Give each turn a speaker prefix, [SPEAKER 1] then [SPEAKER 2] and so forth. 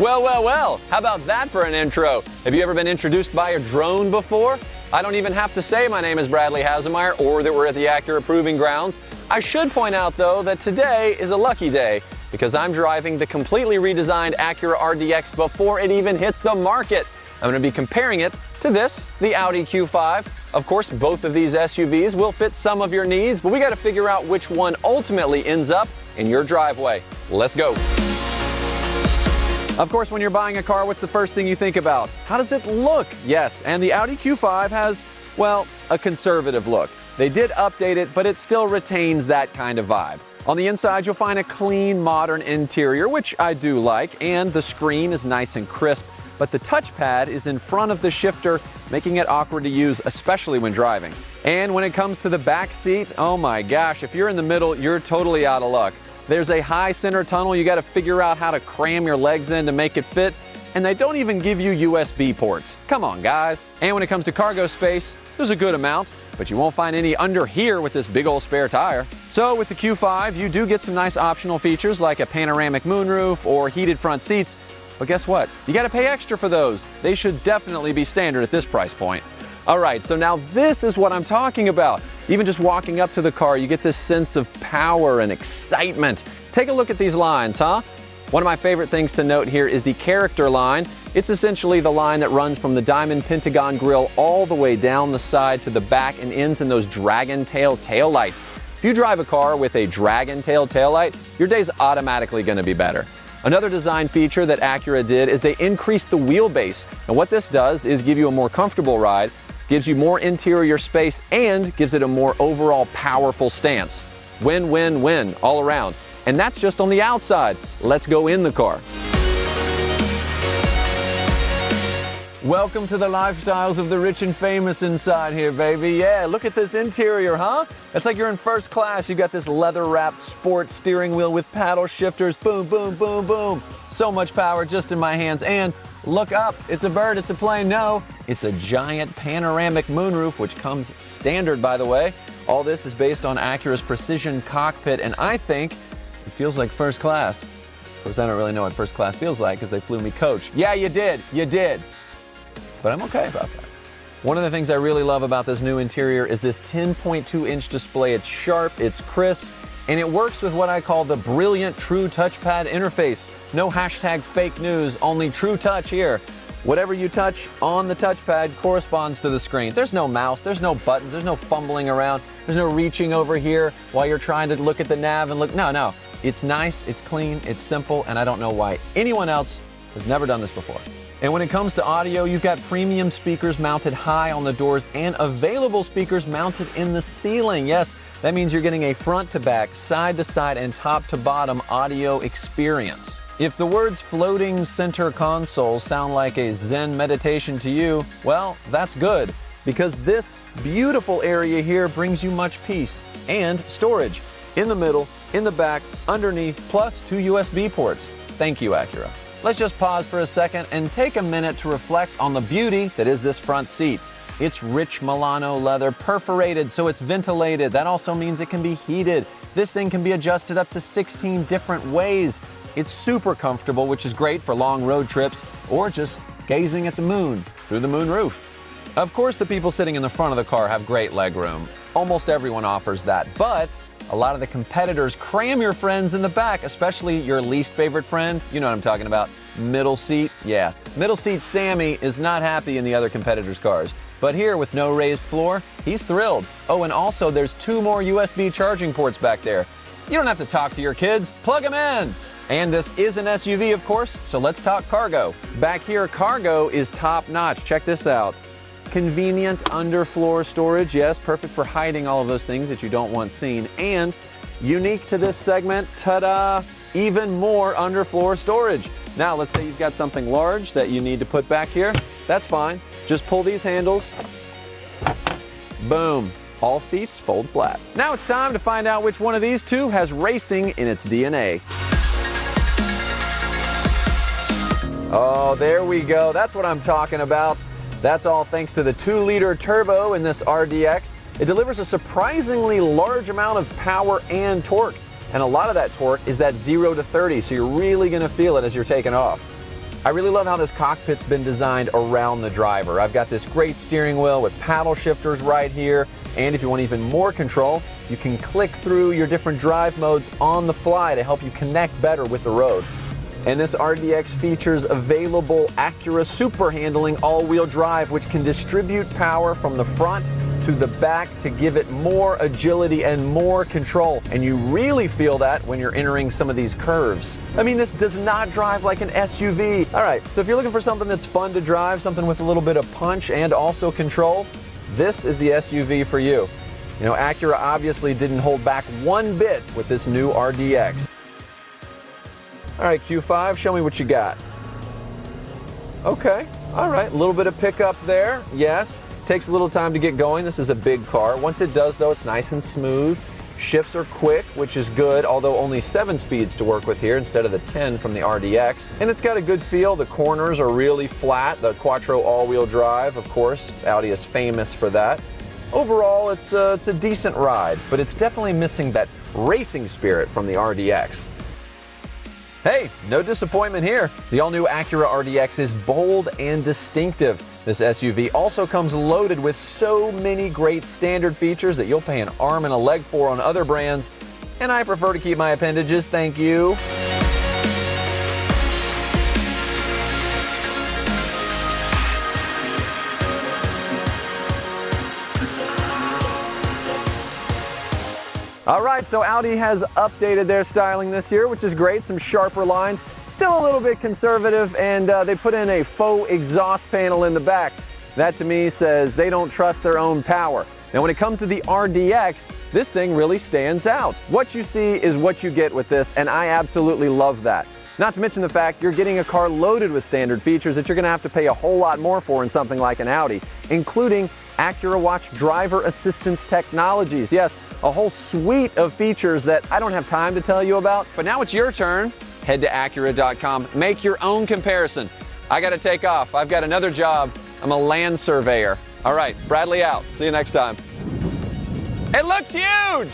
[SPEAKER 1] Well, how about that for an intro? Have you ever been introduced by a drone before? I don't even have to say my name is Bradley Hasemeyer or that we're at the Acura Proving Grounds. I should point out, though, that today is a lucky day because I'm driving the completely redesigned Acura RDX before it even hits the market. I'm going to be comparing it to this, the Audi Q5. Of course, both of these SUVs will fit some of your needs, but we got to figure out which one ultimately ends up in your driveway. Let's go. Of course, when you're buying a car, what's the first thing you think about? How does it look? Yes, and the Audi Q5 has, well, a conservative look. They did update it, but it still retains that kind of vibe. On the inside, you'll find a clean, modern interior, which I do like, and the screen is nice and crisp, but the touchpad is in front of the shifter, making it awkward to use, especially when driving. And when it comes to the back seat, oh my gosh, if you're in the middle, you're totally out of luck. There's a high center tunnel. You got to figure out how to cram your legs in to make it fit. And they don't even give you USB ports. Come on, guys. And when it comes to cargo space, there's a good amount, but you won't find any under here with this big old spare tire. So with the Q5, you do get some nice optional features like a panoramic moonroof or heated front seats. But guess what? You got to pay extra for those. They should definitely be standard at this price point. All right, so now this is what I'm talking about. Even just walking up to the car, you get this sense of power and excitement. Take a look at these lines, huh? One of my favorite things to note here is the character line. It's essentially the line that runs from the diamond pentagon grille all the way down the side to the back and ends in those dragon tail taillights. If you drive a car with a dragon tail taillight, your day's automatically going to be better. Another design feature that Acura did is they increased the wheelbase. And what this does is give you a more comfortable ride, gives you more interior space, and gives it a more overall powerful stance. Win, win, win all around. And that's just on the outside. Let's go in the car. Welcome to the lifestyles of the rich and famous inside here, baby. Yeah, look at this interior, huh? It's like you're in first class. You got this leather-wrapped sports steering wheel with paddle shifters. Boom, boom, boom, boom. So much power just in my hands. And look up. It's a bird. It's a plane. No, it's a giant panoramic moonroof, which comes standard, by the way. All this is based on Acura's precision cockpit, and I think it feels like first class. Of course, I don't really know what first class feels like because they flew me coach. Yeah, you did. You did. But I'm okay about that. One of the things I really love about this new interior is this 10.2-inch display. It's sharp, it's crisp, and it works with what I call the brilliant True Touchpad interface. No hashtag fake news, only True Touch here. Whatever you touch on the touchpad corresponds to the screen. There's no mouse, there's no buttons, there's no fumbling around, there's no reaching over here while you're trying to look at the nav and look. No. It's nice, it's clean, it's simple, and I don't know why anyone else has never done this before. And when it comes to audio, you've got premium speakers mounted high on the doors and available speakers mounted in the ceiling. Yes, that means you're getting a front-to-back, side-to-side, and top-to-bottom audio experience. If the words floating center console sound like a Zen meditation to you, well, that's good, because this beautiful area here brings you much peace and storage. In the middle, in the back, underneath, plus 2 USB ports. Thank you, Acura. Let's just pause for a second and take a minute to reflect on the beauty that is this front seat. It's rich Milano leather, perforated so it's ventilated. That also means it can be heated. This thing can be adjusted up to 16 different ways. It's super comfortable, which is great for long road trips or just gazing at the moon through the moon roof. Of course, the people sitting in the front of the car have great leg room. Almost everyone offers that, but a lot of the competitors cram your friends in the back, especially your least favorite friend. You know what I'm talking about. Middle seat. Yeah. Middle seat Sammy is not happy in the other competitors' cars. But here, with no raised floor, he's thrilled. Oh, and also there's 2 more USB charging ports back there. You don't have to talk to your kids. Plug them in. And this is an SUV, of course, so let's talk cargo. Back here, cargo is top-notch. Check this out. Convenient underfloor storage, yes, perfect for hiding all of those things that you don't want seen. And unique to this segment, ta-da, even more underfloor storage. Now, let's say you've got something large that you need to put back here. That's fine. Just pull these handles. Boom. All seats fold flat. Now it's time to find out which one of these two has racing in its DNA. Oh, there we go. That's what I'm talking about. That's all thanks to the 2-liter turbo in this RDX. It delivers a surprisingly large amount of power and torque. And a lot of that torque is that 0 to 30, so you're really going to feel it as you're taking off. I really love how this cockpit's been designed around the driver. I've got this great steering wheel with paddle shifters right here, and if you want even more control, you can click through your different drive modes on the fly to help you connect better with the road. And this RDX features available Acura Super Handling all-wheel drive, which can distribute power from the front to the back to give it more agility and more control. And you really feel that when you're entering some of these curves. I mean, this does not drive like an SUV. All right, so if you're looking for something that's fun to drive, something with a little bit of punch and also control, this is the SUV for you. You know, Acura obviously didn't hold back one bit with this new RDX. All right, Q5, show me what you got. Okay, all right, a little bit of pickup there, yes. Takes a little time to get going. This is a big car. Once it does, though, it's nice and smooth. Shifts are quick, which is good, although only 7 speeds to work with here instead of the 10 from the RDX. And it's got a good feel. The corners are really flat. The Quattro all-wheel drive, of course. Audi is famous for that. Overall, it's a decent ride, but it's definitely missing that racing spirit from the RDX. Hey, no disappointment here. The all-new Acura RDX is bold and distinctive. This SUV also comes loaded with so many great standard features that you'll pay an arm and a leg for on other brands, and I prefer to keep my appendages, thank you. All right, so Audi has updated their styling this year, which is great. Some sharper lines, still a little bit conservative, and they put in a faux exhaust panel in the back. That to me says they don't trust their own power. Now when it comes to the RDX, this thing really stands out. What you see is what you get with this, and I absolutely love that. Not to mention the fact you're getting a car loaded with standard features that you're gonna have to pay a whole lot more for in something like an Audi, including Acura Watch driver assistance technologies. Yes, a whole suite of features that I don't have time to tell you about. But now it's your turn. Head to Acura.com. Make your own comparison. I got to take off. I've got another job. I'm a land surveyor. All right, Bradley out. See you next time. It looks huge!